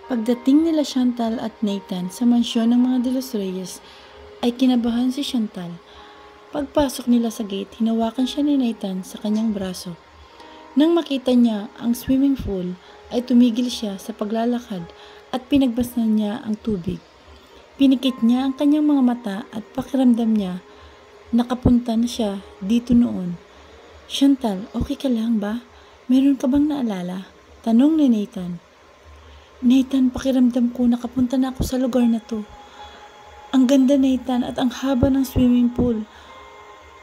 Pagdating nila Chantal at Nathan sa mansyon ng mga De Los Reyes, ay kinabahan si Chantal. Pagpasok nila sa gate, hinawakan siya ni Nathan sa kanyang braso. Nang makita niya ang swimming pool, ay tumigil siya sa paglalakad at pinagbasnan niya ang tubig. Pinikit niya ang kanyang mga mata at pakiramdam niya nakapunta na siya dito noon. Chantal, okay ka lang ba? Meron ka bang naalala? Tanong ni Nathan. Nathan, pakiramdam ko nakapunta na ako sa lugar na to. Ang ganda, Nathan, at ang haba ng swimming pool.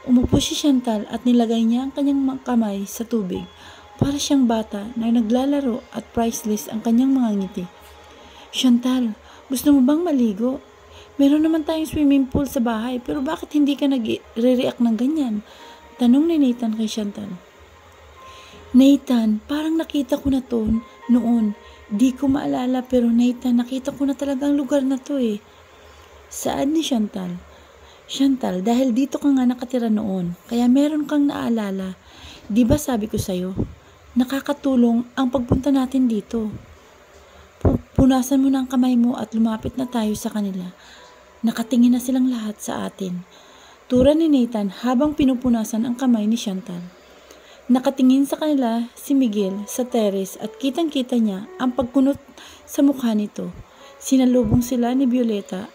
Umupo si Chantal at nilagay niya ang kanyang kamay sa tubig. Para siyang bata na naglalaro at priceless ang kanyang mga ngiti. Chantal, gusto mo bang maligo? Meron naman tayong swimming pool sa bahay, pero bakit hindi ka nag-react ng ganyan? Tanong ni Nathan kay Chantal. Nathan, parang nakita ko na to noon. Di ko maalala, pero Nathan, nakita ko na talaga ang lugar na to eh. Saan ni Chantal? Chantal, dahil dito ka nga nakatira noon, kaya meron kang naalala. Di ba sabi ko sa'yo, nakakatulong ang pagpunta natin dito. Punasan mo na ang kamay mo at lumapit na tayo sa kanila. Nakatingin na silang lahat sa atin. Tura ni Nathan habang pinupunasan ang kamay ni Chantal. Nakatingin sa kanila si Miguel sa terrace at kitang-kita niya ang pagkunot sa mukha nito. Sinalubong sila ni Violeta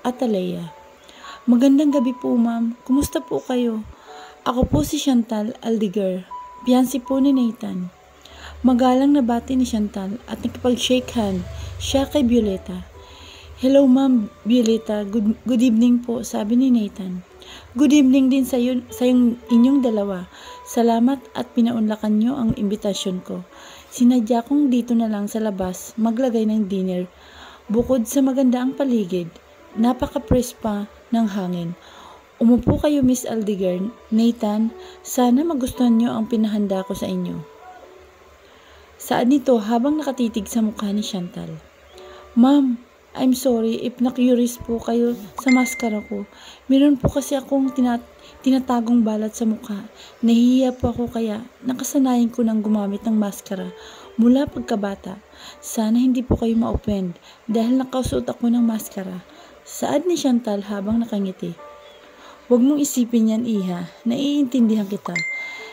at Alea. Magandang gabi po, ma'am. Kumusta po kayo? Ako po si Chantal Aldiger, fiancé po ni Nathan. Magalang na bati ni Chantal at nakipag-shake hand siya kay Violeta. Hello, ma'am Violeta. Good evening po, sabi ni Nathan. Good evening din sa inyong dalawa. Salamat at pinaunlakan nyo ang imbitasyon ko. Sinadya kong dito na lang sa labas maglagay ng dinner. Bukod sa maganda ang paligid, napaka-fresh pa ng hangin. Umupo kayo, Miss Aldiger. Nathan, sana magustuhan nyo ang pinahanda ko sa inyo. Saad nito habang nakatitig sa mukha ni Chantal. Ma'am, I'm sorry if na-curious po kayo sa maskara ko. Meron po kasi akong tinatagong balat sa mukha. Nahihiya po ako kaya nakasanayan ko nang gumamit ng maskara mula pagkabata. Sana hindi po kayo ma-offend dahil nakasuot ako ng maskara. Saad ni Chantal habang nakangiti. Huwag mong isipin yan, iha. Naiintindihan kita.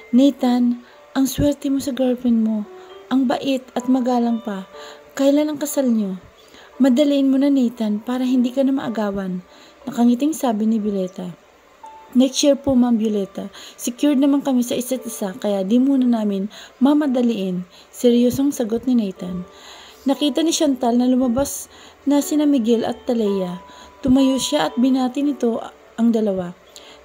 Nathan, ang swerte mo sa girlfriend mo. Ang bait at magalang pa. Kailan ang kasal nyo? Madaliin mo na, Nathan, para hindi ka na maagawan. Nakangiting sabi ni Violeta. Next year po, Ma'am Violeta. Secured naman kami sa isa't isa, kaya di muna namin mamadaliin. Seryosong sagot ni Nathan. Nakita ni Chantal na lumabas na sina Miguel at Talea. Tumayo siya at binati nito ang dalawa.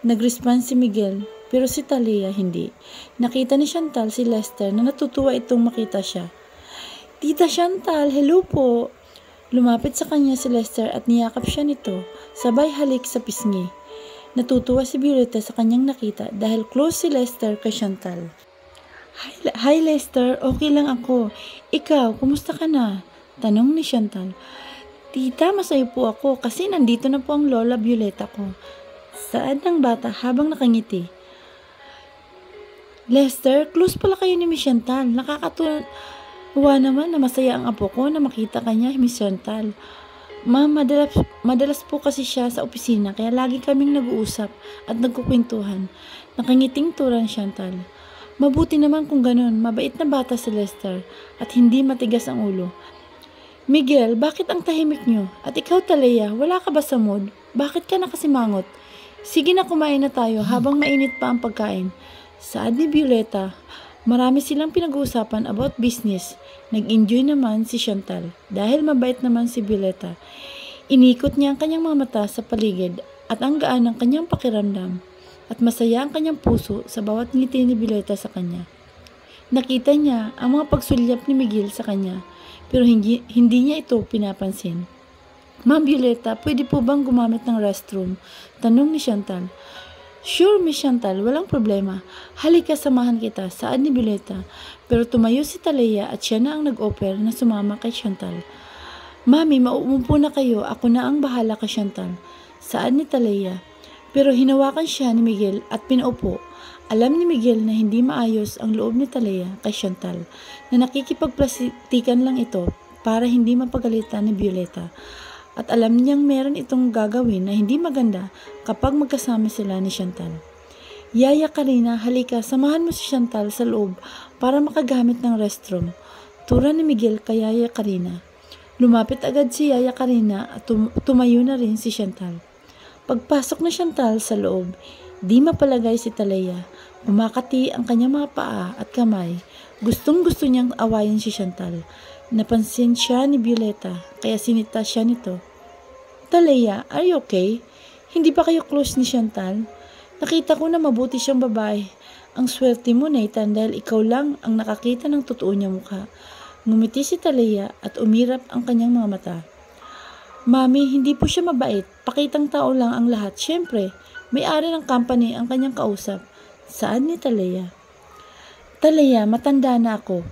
Nag-respond si Miguel, pero si Talea hindi. Nakita ni Chantal si Lester na natutuwa itong makita siya. Tita Chantal, hello po! Lumapit sa kanya si Lester at niyakap siya nito, sabay halik sa pisngi. Natutuwa si Violeta sa kanyang nakita dahil close si Lester kay Chantal. Hi Lester, okay lang ako. Ikaw, kumusta ka na? Tanong ni Chantal. Tita, masaya po ako kasi nandito na po ang lola Violeta ko. Saad ng bata habang nakangiti. Lester, close pala kayo ni Miss Chantal. Nakakatuwa naman na masaya ang apo ko na makita kanya, Miss Chantal. Ma'am, madalas po kasi siya sa opisina kaya lagi kaming nag-uusap at nagkukwentuhan. Nakangiting turan Chantal. Mabuti naman kung ganun, mabait na bata si Lester at hindi matigas ang ulo. Miguel, bakit ang tahimik nyo? At ikaw Talea, wala ka ba sa mood? Bakit ka nakasimangot? Sige na kumain na tayo habang mainit pa ang pagkain. Saad ni Violeta, marami silang pinag-uusapan about business. Nag-enjoy naman si Chantal dahil mabait naman si Violeta. Inikot niya ang kanyang mga mata sa paligid at ang gaan ng kanyang pakiramdam at masaya ang kanyang puso sa bawat ngiti ni Violeta sa kanya. Nakita niya ang mga pagsulyap ni Miguel sa kanya pero hindi niya ito pinapansin. Ma'am Violeta, pwede po bang gumamit ng restroom? Tanong ni Chantal. Sure, Miss Chantal, walang problema. Halika, samahan kita, saad ni Violeta. Pero tumayo si Talea at siya na ang nag-offer na sumama kay Chantal. Mami, mauumupo na kayo, ako na ang bahala kay Chantal, saad ni Talea. Pero hinawakan siya ni Miguel at pinaupo. Alam ni Miguel na hindi maayos ang loob ni Talea kay Chantal, na nakikipagplastikan lang ito, para hindi mapagalitan ni Violeta. At alam niyang meron itong gagawin na hindi maganda kapag magkasama sila ni Chantal. Yaya Karina, halika, samahan mo si Chantal sa loob para makagamit ng restroom. Tura ni Miguel kay Yaya Karina. Lumapit agad si Yaya Karina at tumayo na rin si Chantal. Pagpasok na Chantal sa loob, di mapalagay si Talaya. Kumakati ang kanyang mga paa at kamay. Gustong-gusto niyang awayin si Chantal. Napansin siya ni Violeta, kaya sinita siya nito. Talaya, are you okay? Hindi ba kayo close ni Chantal? Nakita ko na mabuti siyang babae. Ang swerte mo, Nathan, dahil ikaw lang ang nakakita ng totoo niyang mukha. Ngumiti si Talaya at umirap ang kanyang mga mata. Mami, hindi po siya mabait. Pakitang tao lang ang lahat. Siyempre, may-ari ng company ang kanyang kausap. Saan ni Talaya? Talaya, matanda na ako.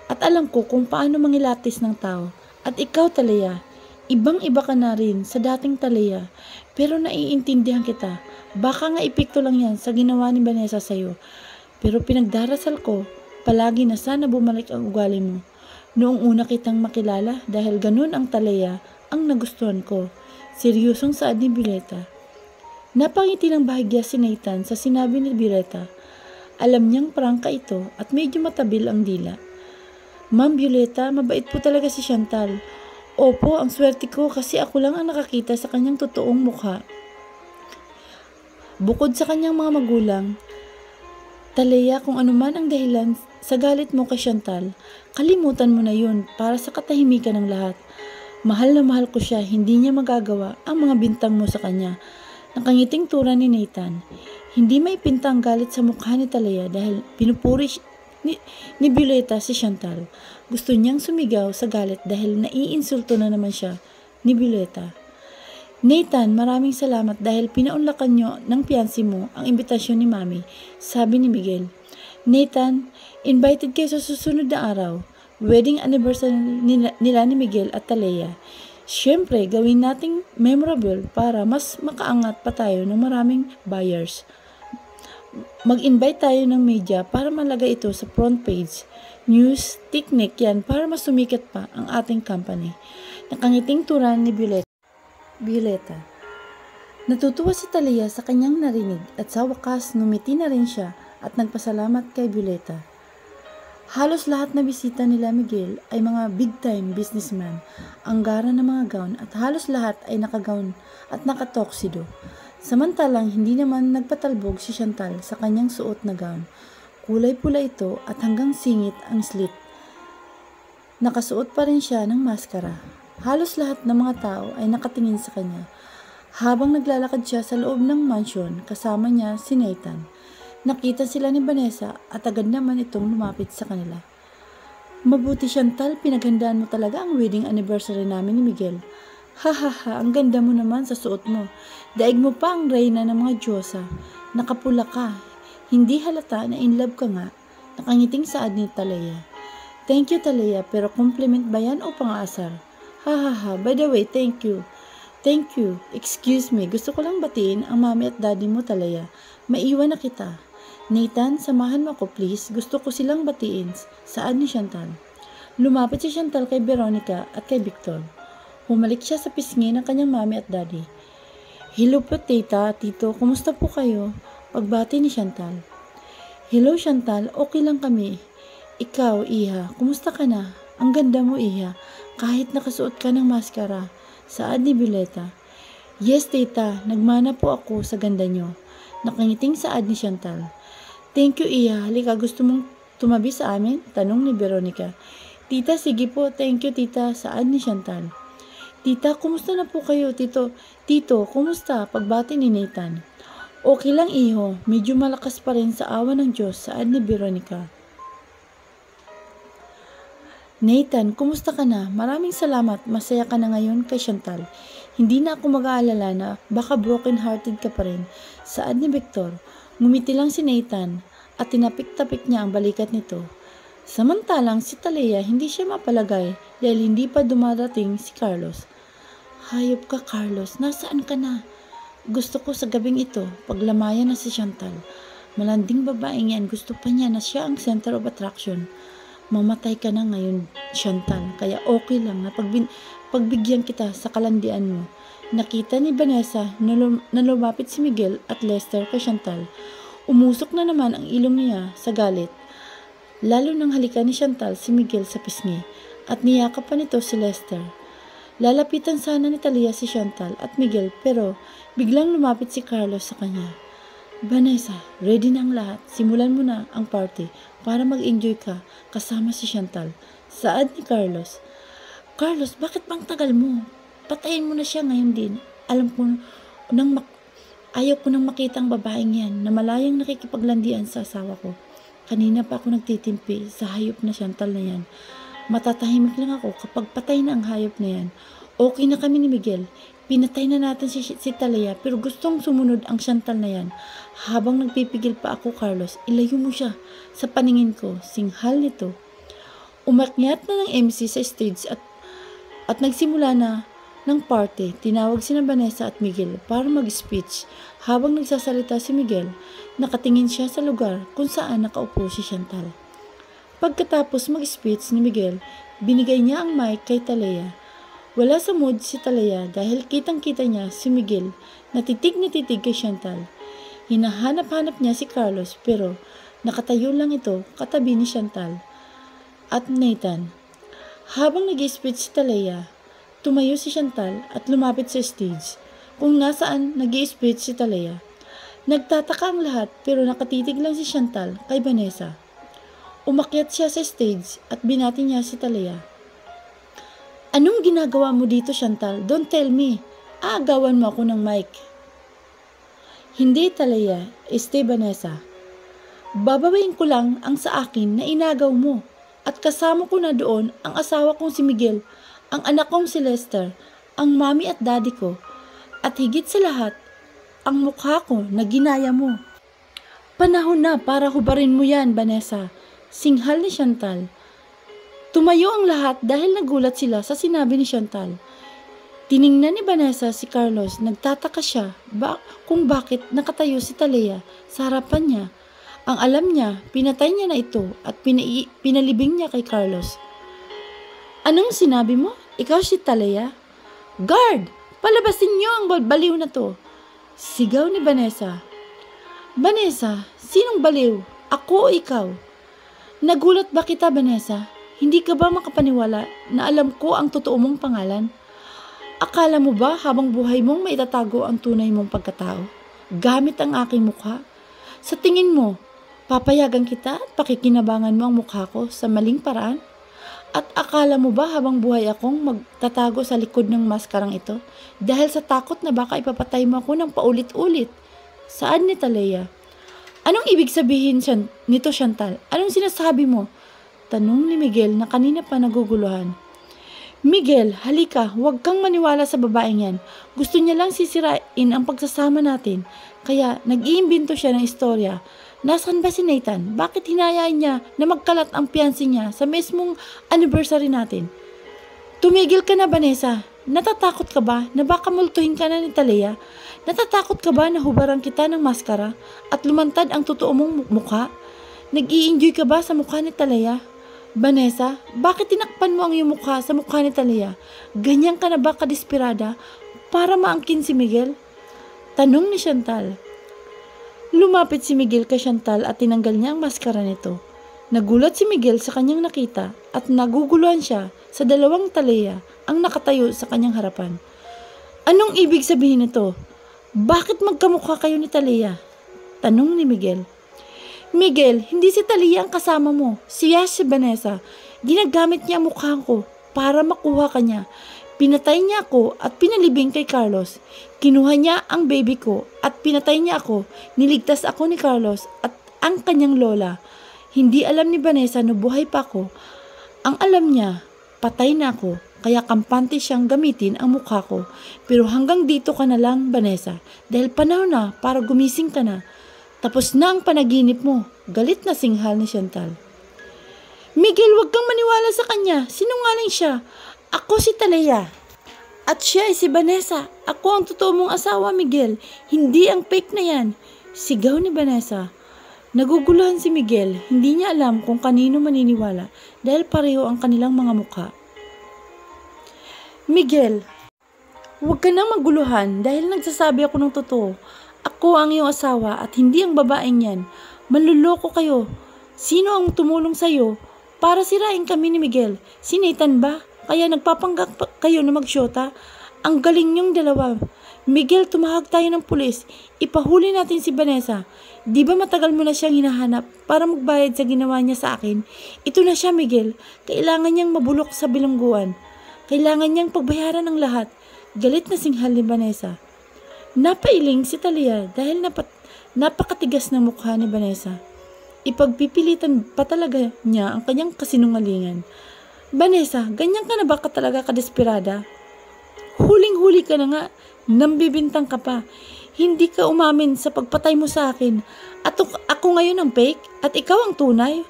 At alam ko kung paano mangilatis ng tao. At ikaw, Talaya, ibang-iba ka na rin sa dating Talaya. Pero naiintindihan kita. Baka nga epekto lang yan sa ginawa ni Vanessa sa'yo. Pero pinagdarasal ko, palagi na sana bumalik ang ugali mo. Noong una kitang makilala dahil ganun ang Talaya ang nagustuhan ko. Seryosong saad ni Violeta. Napangiti ng bahagya si Nathan sa sinabi ni Violeta. Alam niyang prangka ito at medyo matabil ang dila. Ma'am Violeta, mabait po talaga si Chantal. Opo, ang swerte ko kasi ako lang ang nakakita sa kanyang totoong mukha. Bukod sa kanyang mga magulang, Talaya, kung anuman ang dahilan sa galit mo kay Chantal, kalimutan mo na yun para sa katahimikan ng lahat. Mahal na mahal ko siya, hindi niya magagawa ang mga bintang mo sa kanya. Nakangiting tura ni Nathan. Hindi may pinta ang galit sa mukha ni Talaya dahil pinupuri ni Violeta si Chantal. Gusto niyang sumigaw sa galit dahil naiinsulto na naman siya ni Violeta. Nathan, maraming salamat dahil pinaunlakan niyo ng fiancé mo ang imbitasyon ni Mami, sabi ni Miguel. Nathan, invited kayo sa susunod na araw. Wedding anniversary nila ni Miguel at Talaya. Siyempre, gawin nating memorable para mas makaangat pa tayo ng maraming buyers. Mag-invite tayo ng media para malagay ito sa front page. News, technique yan para mas sumikat pa ang ating company. Nakangiting turan ni Violeta. Natutuwa si Talaya sa kanyang narinig at sa wakas numiti na rin siya at nagpasalamat kay Violeta. Halos lahat na bisita nila Miguel ay mga big-time businessman, ang gara ng mga gown at halos lahat ay nakagown at nakatoksido. Samantalang hindi naman nagpatalbog si Chantal sa kanyang suot na gown. Kulay pula ito at hanggang singit ang slit. Nakasuot pa rin siya ng maskara. Halos lahat ng mga tao ay nakatingin sa kanya. Habang naglalakad siya sa loob ng mansion, kasama niya si Nathan. Nakita sila ni Vanessa at agad naman itong lumapit sa kanila. Mabuti Chantal, pinaghandaan mo talaga ang wedding anniversary namin ni Miguel. Ha, ang ganda mo naman sa suot mo. Daig mo pa ang reyna ng mga Diyosa. Nakapula ka. Hindi halata na in love ka nga. Nakangiting saad ni Talaya. Thank you Talaya, pero compliment ba yan o pang-asar? Ha, by the way, thank you. Thank you. Excuse me, gusto ko lang batiin ang mami at daddy mo Talaya. Maiwan na kita. Nathan, samahan mo ako please. Gusto ko silang batiin. Saad ni Chantal. Lumapit si Chantal kay Veronica at kay Victor. Humalik siya sa pisngi ng kanyang mami at daddy. Hello po tita, tito, kumusta po kayo? Pagbati ni Chantal. Hello Chantal, okay lang kami. Ikaw, Iha, kumusta ka na? Ang ganda mo, Iha. Kahit nakasuot ka ng maskara. Saad ni Violeta. Yes, tita. Nagmana po ako sa ganda nyo. Nakangiting saad ni Chantal. Thank you, Iha. Halika, gusto mong tumabi sa amin? Tanong ni Veronica. Tita, sige po. Thank you, tita. Saad ni Chantal. Tita, kumusta na po kayo, tito? Tito, kumusta? Pagbati ni Nathan. Okay lang, iho. Medyo malakas pa rin sa awa ng Diyos. Saad ni Veronica. Nathan, kumusta ka na? Maraming salamat. Masaya ka na ngayon kay Chantal. Hindi na ako mag-aalala na baka broken-hearted ka pa rin. Saad ni Victor. Ngumiti lang si Nathan at tinapik-tapik niya ang balikat nito. Samantalang si Talaya hindi siya mapalagay dahil hindi pa dumarating si Carlos. Hayop ka Carlos, nasaan ka na? Gusto ko sa gabing ito, paglamayan na si Chantal. Malanding babaeng yan, gusto pa niya na siya ang center of attraction. Mamatay ka na ngayon, Chantal, kaya okay lang na pagbigyan kita sa kalandian mo. Nakita ni Vanessa na lumapit si Miguel at Lester kay Chantal. Umusok na naman ang ilong niya sa galit. Lalo nang halikan ni Chantal si Miguel sa pisngi at niyakap pa nito si Lester. Lalapitan sana ni Talia si Chantal at Miguel pero biglang lumapit si Carlos sa kanya. Vanessa, ready na ang lahat. Simulan mo na ang party para mag-enjoy ka kasama si Chantal. Saad ni Carlos. Carlos, bakit bang tagal mo? Patayin mo na siya ngayon din. Alam ko ayaw ko nang makita ang babaeng yan na malayang nakikipaglandian sa asawa ko. Kanina pa ako nagtitimpi sa hayop na Chantal na yan. Matatahimik lang ako kapag patay na ang hayop na yan. Okay na kami ni Miguel. Pinatay na natin si Talia pero gustong sumunod ang Chantal na yan. Habang nagpipigil pa ako, Carlos, ilayo mo siya sa paningin ko. Singhal nito. Umakyat na ng MC sa stage at nagsimula na ng party. Tinawag sina Vanessa at Miguel para mag-speech. Habang nagsasalita si Miguel, nakatingin siya sa lugar kung saan nakaupo si Chantal. Pagkatapos mag-speech ni Miguel, binigay niya ang mic kay Talia. Wala sa mood si Talia dahil kitang-kita niya si Miguel na titig kay Chantal. Hinahanap-hanap niya si Carlos pero nakatayo lang ito katabi ni Chantal at Nathan. Habang nag-speech si Talia, tumayo si Chantal at lumapit sa stage kung nasaan nag-speech si Talia. Nagtataka ang lahat pero nakatitig lang si Chantal kay Vanessa. Umakyat siya sa stage at binati niya si Talia. Anong ginagawa mo dito, Chantal? Don't tell me. Aagawan mo ako ng mic. Hindi, Talia. Vanessa. Babawain ko lang ang sa akin na inagaw mo. At kasama ko na doon ang asawa kong si Miguel, ang anak kong si Lester, ang mami at daddy ko. At higit sa lahat, ang mukha ko na ginaya mo. Panahon na para hubarin mo yan, Vanessa. Singhal ni Chantal. Tumayo ang lahat dahil nagulat sila sa sinabi ni Chantal. Tiningnan ni Vanessa si Carlos. Nagtataka siya kung bakit nakatayo si Talia sa harapan niya. Ang alam niya, pinatay niya na ito at pinalibing niya kay Carlos. Anong sinabi mo? Ikaw si Talia? Guard! Palabasin niyo ang baliw na to! Sigaw ni Vanessa. Vanessa, sinong baliw? Ako o ikaw? Nagulat ba kita, Vanessa? Hindi ka ba makapaniwala na alam ko ang totoo mong pangalan? Akala mo ba habang buhay mong maitatago ang tunay mong pagkatao? Gamit ang aking mukha? Sa tingin mo, papayagan kita at pakikinabangan mo ang mukha ko sa maling paraan? At akala mo ba habang buhay akong magtatago sa likod ng maskarang ito? Dahil sa takot na baka ipapatay mo ako ng paulit-ulit? Saan ni Talia? Anong ibig sabihin nito, Chantal? Anong sinasabi mo? Tanong ni Miguel na kanina pa naguguluhan. Miguel, halika, huwag kang maniwala sa babaeng yan. Gusto niya lang sisirain ang pagsasama natin. Kaya nag-iimbento siya ng istorya. Nasaan ba si Nathan? Bakit hinayaan niya na magkalat ang piyansi niya sa mismong anniversary natin? Tumigil ka na, Vanessa. Natatakot ka ba na baka multuhin ka na ni Talia? Natatakot ka ba na hubaran kita ng maskara at lumantad ang totoo mong mukha? Nag-i-enjoy ka ba sa mukha ni Talia? Vanessa, bakit tinakpan mo ang iyong mukha sa mukha ni Talia? Ganyan ka na ba kadesperada para maangkin si Miguel? Tanong ni Chantal. Lumapit si Miguel kay Chantal at tinanggal niya ang maskara nito. Nagulat si Miguel sa kanyang nakita at naguguluhan siya sa dalawang Talia ang nakatayo sa kanyang harapan. Anong ibig sabihin nito? Bakit magkamukha kayo ni Talia? Tanong ni Miguel. Miguel, hindi si Talia ang kasama mo. Siya si Vanessa. Ginagamit niya ang mukha ko para makuha ka niya. Pinatay niya ako at pinalibing kay Carlos. Kinuha niya ang baby ko at pinatay niya ako. Niligtas ako ni Carlos at ang kanyang lola. Hindi alam ni Vanessa na buhay pa ako. Ang alam niya, patay na ako. Kaya kampante siyang gamitin ang mukha ko. Pero hanggang dito ka na lang, Vanessa. Dahil panahon na para gumising ka na. Tapos na ang panaginip mo. Galit na singhal ni Chantal. Miguel, huwag kang maniwala sa kanya. Sinungaling siya. Ako si Talia. At siya ay si Vanessa. Ako ang totoo mong asawa, Miguel. Hindi ang fake na yan. Sigaw ni Vanessa. Naguguluhan si Miguel, hindi niya alam kung kanino maniniwala dahil pareho ang kanilang mga mukha. Miguel, huwag ka nang maguluhan dahil nagsasabi ako ng totoo. Ako ang iyong asawa at hindi ang babaeng yan. Manluloko kayo. Sino ang tumulong sa'yo para sirain kami ni Miguel? Si Nathan ba? Kaya nagpapanggap kayo na magsyota? Ang galing niyong dalawa. Miguel, tumahag tayo ng pulis. Ipahuli natin si Vanessa. Di ba matagal mo na siyang hinahanap para magbayad sa ginawa niya sa akin? Ito na siya, Miguel. Kailangan niyang mabulok sa bilangguan. Kailangan niyang pagbayaran ng lahat. Galit na singhal ni Vanessa. Napailing si Talia dahil napakatigas ng mukha ni Vanessa. Ipagpipilitan pa talaga niya ang kanyang kasinungalingan. Vanessa, ganyan ka na ba talaga kadesperada? Huling-huli ka na nga, nambibintang ka pa. Hindi ka umamin sa pagpatay mo sa akin. At ako ngayon ang fake at ikaw ang tunay.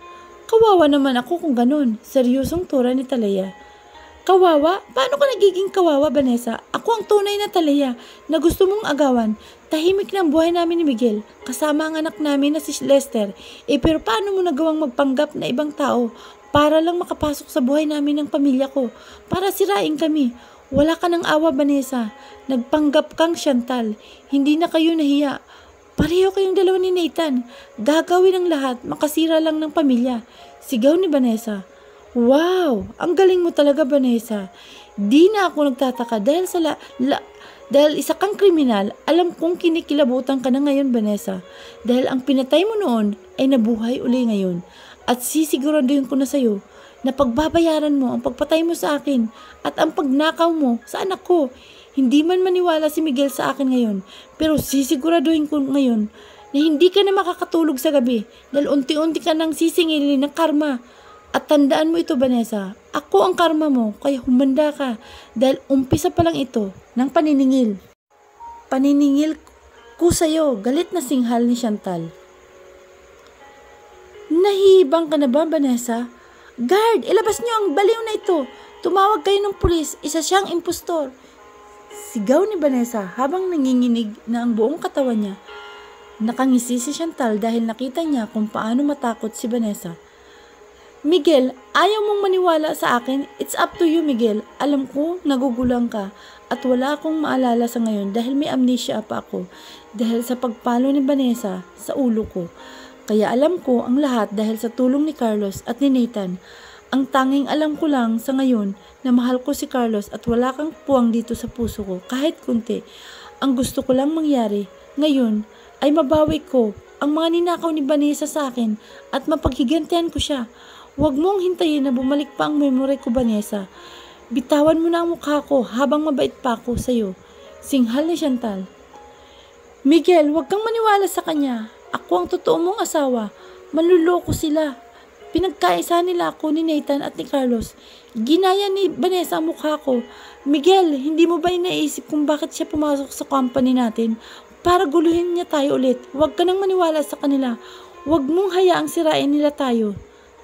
Kawawa naman ako kung ganun. Seryosong tura ni Talia. Kawawa? Paano ka nagiging kawawa, Vanessa? Ako ang tunay na Talia na gusto mong agawan. Tahimik na ang buhay namin ni Miguel, kasama ang anak namin na si Lester. Pero paano mo nagawang magpanggap na ibang tao para lang makapasok sa buhay namin ng pamilya ko? Para sirain kami. Wala ka ng awa, Vanessa. Nagpanggap kang Chantal. Hindi na kayo nahiya. Pareho kayong dalawa ni Nathan. Gagawin ang lahat, makasira lang ng pamilya. Sigaw ni Vanessa. Wow! Ang galing mo talaga, Vanessa. Di na ako nagtataka dahil dahil isa kang kriminal, alam kong kinikilabutan ka na ngayon, Vanessa. Dahil ang pinatay mo noon ay nabuhay uli ngayon. At sisiguraduhin ko na sa'yo na pagbabayaran mo ang pagpatay mo sa akin at ang pagnakaw mo sa anak ko. Hindi man maniwala si Miguel sa akin ngayon, pero sisiguraduhin ko ngayon na hindi ka na makakatulog sa gabi dahil unti-unti ka nang sisingilin ng karma. At tandaan mo ito, Vanessa, ako ang karma mo, kaya humanda ka dahil umpisa pa lang ito ng paniningil. Paniningil ko sa'yo, galit na singhal ni Chantal. Nahihibang ka na ba, Vanessa? Guard, ilabas niyo ang baliw na ito. Tumawag kayo ng pulis, isa siyang impostor. Sigaw ni Vanessa habang nanginginig na ang buong katawan niya. Nakangisi si Chantal dahil nakita niya kung paano matakot si Vanessa. Miguel, ayaw mong maniwala sa akin? It's up to you, Miguel. Alam ko, nagugulang ka at wala akong maalala sa ngayon dahil may amnesia pa ako dahil sa pagpalo ni Vanessa sa ulo ko. Kaya alam ko ang lahat dahil sa tulong ni Carlos at ni Nathan. Ang tanging alam ko lang sa ngayon na mahal ko si Carlos at wala kang puwang dito sa puso ko kahit kunti. Ang gusto ko lang mangyari ngayon ay mabawi ko ang mga ninakaw ni Vanessa sa akin at mapaghigantihan ko siya. Huwag mong hintayin na bumalik pa ang memory ko, Vanessa. Bitawan mo na ang mukha ko habang mabait pa ako sa'yo. Singhal ni Chantal. Miguel, huwag kang maniwala sa kanya. Ako ang totoo mong asawa. Manluloko sila. Pinagkaisa nila ako ni Nathan at ni Carlos. Ginaya ni Vanessa ang mukha ko. Miguel, hindi mo ba inaisip kung bakit siya pumasok sa company natin? Para guluhin niya tayo ulit. Huwag ka nang maniwala sa kanila. Huwag mong hayaang sirain nila tayo.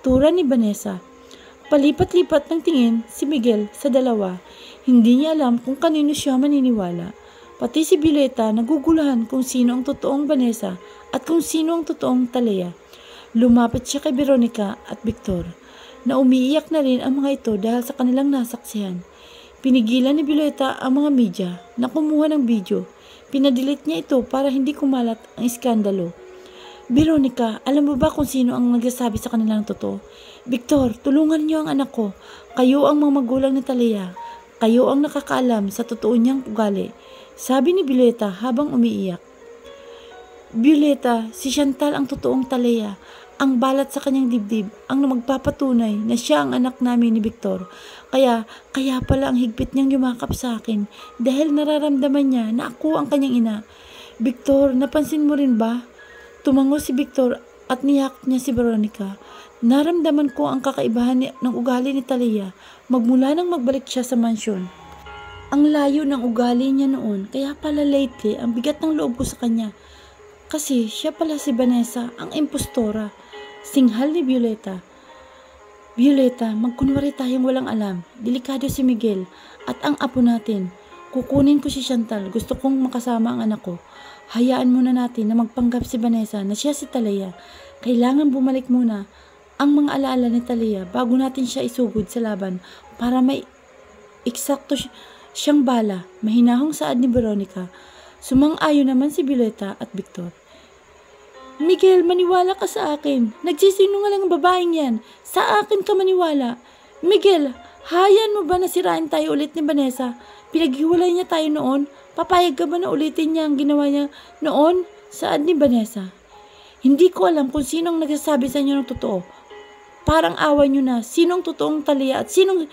Tura ni Vanessa. Palipat-lipat ng tingin si Miguel sa dalawa. Hindi niya alam kung kanino siya maniniwala. Pati si Violeta naguguluhan kung sino ang totoong Vanessa at kung sino ang totoong Talia. Lumapit siya kay Veronica at Victor na umiiyak na rin ang mga ito dahil sa kanilang nasaksihan. Pinigilan ni Violeta ang mga media na kumuha ng video. Pinadilit niya ito para hindi kumalat ang iskandalo. Veronica, alam mo ba kung sino ang nagsasabi sa kanilang totoo? Victor, tulungan niyo ang anak ko. Kayo ang mga magulang ni Talia. Kayo ang nakakaalam sa totoo niyang ugali. Sabi ni Violeta habang umiiyak. Violeta, si Chantal ang totoong Talia. Ang balat sa kanyang dibdib ang magpapatunay na siya ang anak namin ni Victor. Kaya pala ang higpit niyang yumakap sa akin dahil nararamdaman niya na ako ang kanyang ina. Victor, napansin mo rin ba? Tumango si Victor at niyakap niya si Veronica. Naramdaman ko ang kakaibahan ng ugali ni Talia magmula nang magbalik siya sa mansyon. Ang layo ng ugali niya noon, kaya pala lately ang bigat ng loob ko sa kanya. Kasi siya pala si Vanessa, ang impostora. Singhal ni Violeta. Violeta, magkunwari tayong walang alam. Delikado si Miguel at ang apo natin. Kukunin ko si Chantal. Gusto kong makasama ang anak ko. Hayaan muna natin na magpanggap si Vanessa na siya si Talia. Kailangan bumalik muna ang mga alaala ni Talia bago natin siya isugod sa laban para may eksakto siyang bala. Mahinahong saad ni Veronica. Sumang-ayon naman si Violeta at Victor. Miguel, maniwala ka sa akin. Nagsisinungaling ang babaeng yan. Sa akin ka maniwala. Miguel, hayaan mo ba na sirain tayo ulit ni Vanessa? Pinaghiwalay niya tayo noon. Papayag ka ba na ulitin niya ang ginawa niya noon? Saad ni Vanessa. Hindi ko alam kung sinong nagsasabi sa inyo ng totoo. Parang awa niyo na. Sinong totoong Talia at sino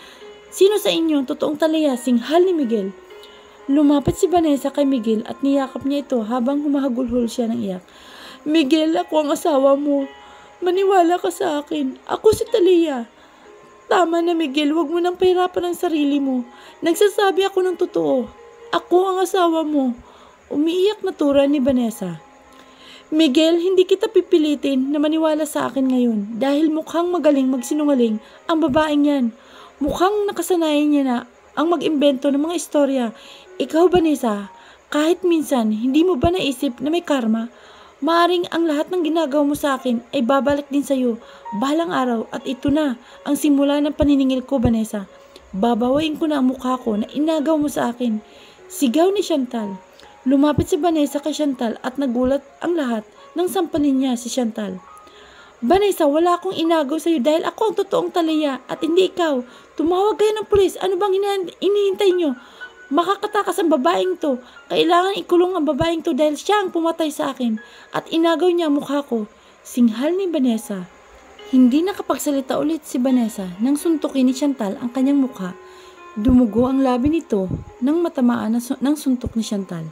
sa inyo totoong Talia? Singhal ni Miguel. Lumapit si Vanessa kay Miguel at niyakap niya ito habang humahagulhol siya ng iyak. Miguel, ako ang asawa mo. Maniwala ka sa akin. Ako si Talia. Tama na Miguel, huwag mo nang pahirapan ang sarili mo. Nagsasabi ako ng totoo. Ako ang asawa mo. Umiiyak na tura ni Vanessa. Miguel, hindi kita pipilitin na maniwala sa akin ngayon dahil mukhang magaling magsinungaling ang babaeng yan. Mukhang nakasanayan niya na ang mag-imbento ng mga istorya. Ikaw, Vanessa, kahit minsan hindi mo ba naisip na may karma? Maaring ang lahat ng ginagawa mo sa akin ay babalik din sa'yo balang araw at ito na ang simula ng paniningil ko, Vanessa. Babawain ko na ang mukha ko na inagaw mo sa akin. Sigaw ni Chantal. Lumapit si Vanessa kay Chantal at nagulat ang lahat nang sampalin niya si Chantal. Vanessa, wala akong inagaw sa'yo dahil ako ang totoong Talia at hindi ikaw. Tumawag kayo ng pulis. Ano bang inihintay nyo? Makakatakas ang babaeng to. Kailangan ikulong ang babaeng to dahil siya ang pumatay sa akin at inagaw niya ang mukha ko. Singhal ni Vanessa. Hindi nakapagsalita ulit si Vanessa nang suntukin ni Chantal ang kanyang mukha. Dumugo ang labi nito nang matamaan ng suntok ni Chantal.